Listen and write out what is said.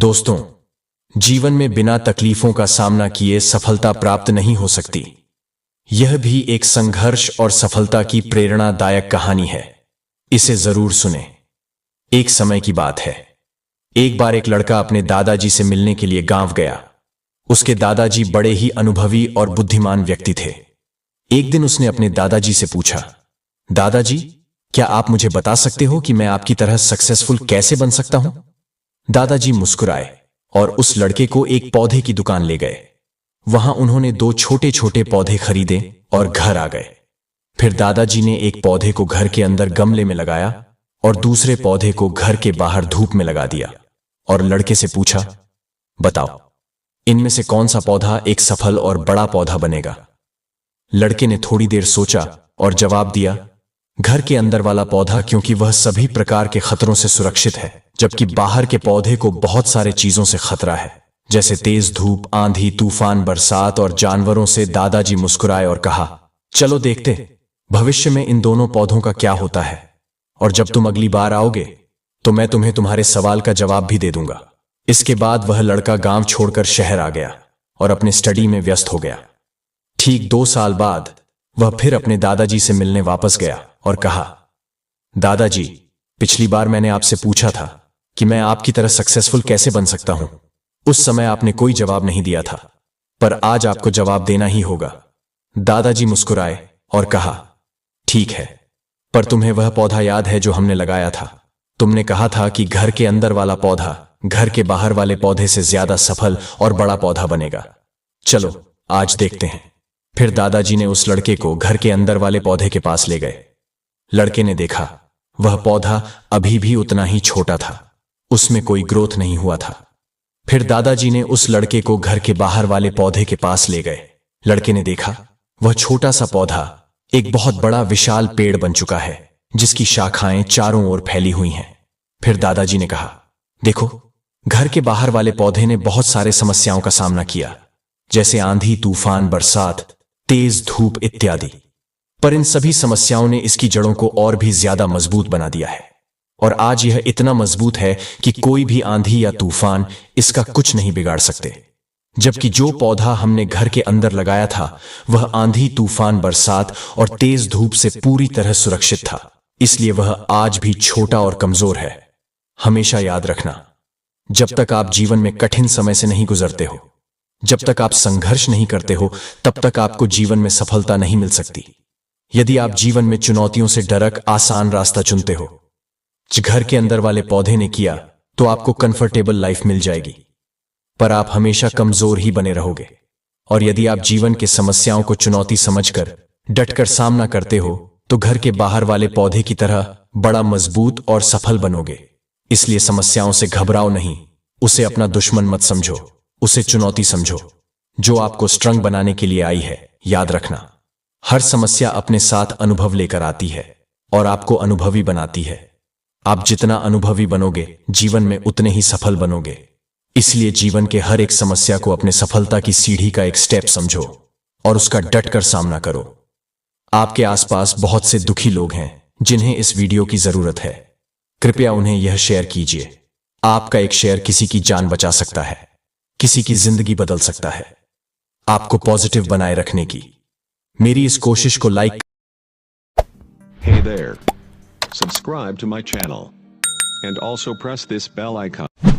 दोस्तों, जीवन में बिना तकलीफों का सामना किए सफलता प्राप्त नहीं हो सकती। यह भी एक संघर्ष और सफलता की प्रेरणादायक कहानी है। इसे जरूर सुने। एक समय की बात है। एक बार एक लड़का अपने दादाजी से मिलने के लिए गांव गया। उसके दादाजी बड़े ही अनुभवी और बुद्धिमान व्यक्ति थे। एक दिन उसने अपने दादाजी से पूछा, दादाजी, क्या आप मुझे बता सकते हो कि मैं आपकी तरह सक्सेसफुल कैसे बन सकता हूं? दादाजी मुस्कुराए और उस लड़के को एक पौधे की दुकान ले गए। वहां उन्होंने 2 छोटे छोटे पौधे खरीदे और घर आ गए। फिर दादाजी ने एक पौधे को घर के अंदर गमले में लगाया और दूसरे पौधे को घर के बाहर धूप में लगा दिया और लड़के से पूछा, बताओ, इनमें से कौन सा पौधा एक सफल और बड़ा पौधा बनेगा? लड़के ने थोड़ी देर सोचा और जवाब दिया, घर के अंदर वाला पौधा, क्योंकि वह सभी प्रकार के खतरों से सुरक्षित है, जबकि बाहर के पौधे को बहुत सारे चीजों से खतरा है, जैसे तेज धूप, आंधी, तूफान, बरसात और जानवरों से। दादाजी मुस्कुराए और कहा, चलो देखते भविष्य में इन दोनों पौधों का क्या होता है, और जब तुम अगली बार आओगे तो मैं तुम्हें तुम्हारे सवाल का जवाब भी दे दूंगा। इसके बाद वह लड़का गांव छोड़कर शहर आ गया और अपने स्टडी में व्यस्त हो गया। ठीक 2 साल बाद वह फिर अपने दादाजी से मिलने वापस गया और कहा, दादाजी, पिछली बार मैंने आपसे पूछा था कि मैं आपकी तरह सक्सेसफुल कैसे बन सकता हूं। उस समय आपने कोई जवाब नहीं दिया था, पर आज आपको जवाब देना ही होगा। दादाजी मुस्कुराए और कहा, ठीक है, पर तुम्हें वह पौधा याद है जो हमने लगाया था? तुमने कहा था कि घर के अंदर वाला पौधा घर के बाहर वाले पौधे से ज्यादा सफल और बड़ा पौधा बनेगा। चलो आज देखते हैं। फिर दादाजी ने उस लड़के को घर के अंदर वाले पौधे के पास ले गए। लड़के ने देखा, वह पौधा अभी भी उतना ही छोटा था, उसमें कोई ग्रोथ नहीं हुआ था। फिर दादाजी ने उस लड़के को घर के बाहर वाले पौधे के पास ले गए। लड़के ने देखा, वह छोटा सा पौधा एक बहुत बड़ा विशाल पेड़ बन चुका है, जिसकी शाखाएं चारों ओर फैली हुई हैं। फिर दादाजी ने कहा, देखो, घर के बाहर वाले पौधे ने बहुत सारे समस्याओं का सामना किया, जैसे आंधी, तूफान, बरसात, तेज धूप इत्यादि, पर इन सभी समस्याओं ने इसकी जड़ों को और भी ज्यादा मजबूत बना दिया है, और आज यह इतना मजबूत है कि कोई भी आंधी या तूफान इसका कुछ नहीं बिगाड़ सकते। जबकि जो पौधा हमने घर के अंदर लगाया था, वह आंधी, तूफान, बरसात और तेज धूप से पूरी तरह सुरक्षित था, इसलिए वह आज भी छोटा और कमजोर है। हमेशा याद रखना, जब तक आप जीवन में कठिन समय से नहीं गुजरते हो, जब तक आप संघर्ष नहीं करते हो, तब तक आपको जीवन में सफलता नहीं मिल सकती। यदि आप जीवन में चुनौतियों से डरक आसान रास्ता चुनते हो, जो घर के अंदर वाले पौधे ने किया, तो आपको कंफर्टेबल लाइफ मिल जाएगी, पर आप हमेशा कमजोर ही बने रहोगे। और यदि आप जीवन के समस्याओं को चुनौती समझकर डटकर सामना करते हो, तो घर के बाहर वाले पौधे की तरह बड़ा, मजबूत और सफल बनोगे। इसलिए समस्याओं से घबराओ नहीं, उसे अपना दुश्मन मत समझो, उसे चुनौती समझो, जो आपको स्ट्रांग बनाने के लिए आई है। याद रखना, हर समस्या अपने साथ अनुभव लेकर आती है और आपको अनुभवी बनाती है। आप जितना अनुभवी बनोगे, जीवन में उतने ही सफल बनोगे। इसलिए जीवन के हर एक समस्या को अपने सफलता की सीढ़ी का एक स्टेप समझो और उसका डटकर सामना करो। आपके आसपास बहुत से दुखी लोग हैं जिन्हें इस वीडियो की जरूरत है। कृपया उन्हें यह शेयर कीजिए। आपका एक शेयर किसी की जान बचा सकता है, किसी की जिंदगी बदल सकता है। आपको पॉजिटिव बनाए रखने की मेरी इस कोशिश को like. Hey there. Subscribe to my channel and also press this bell icon.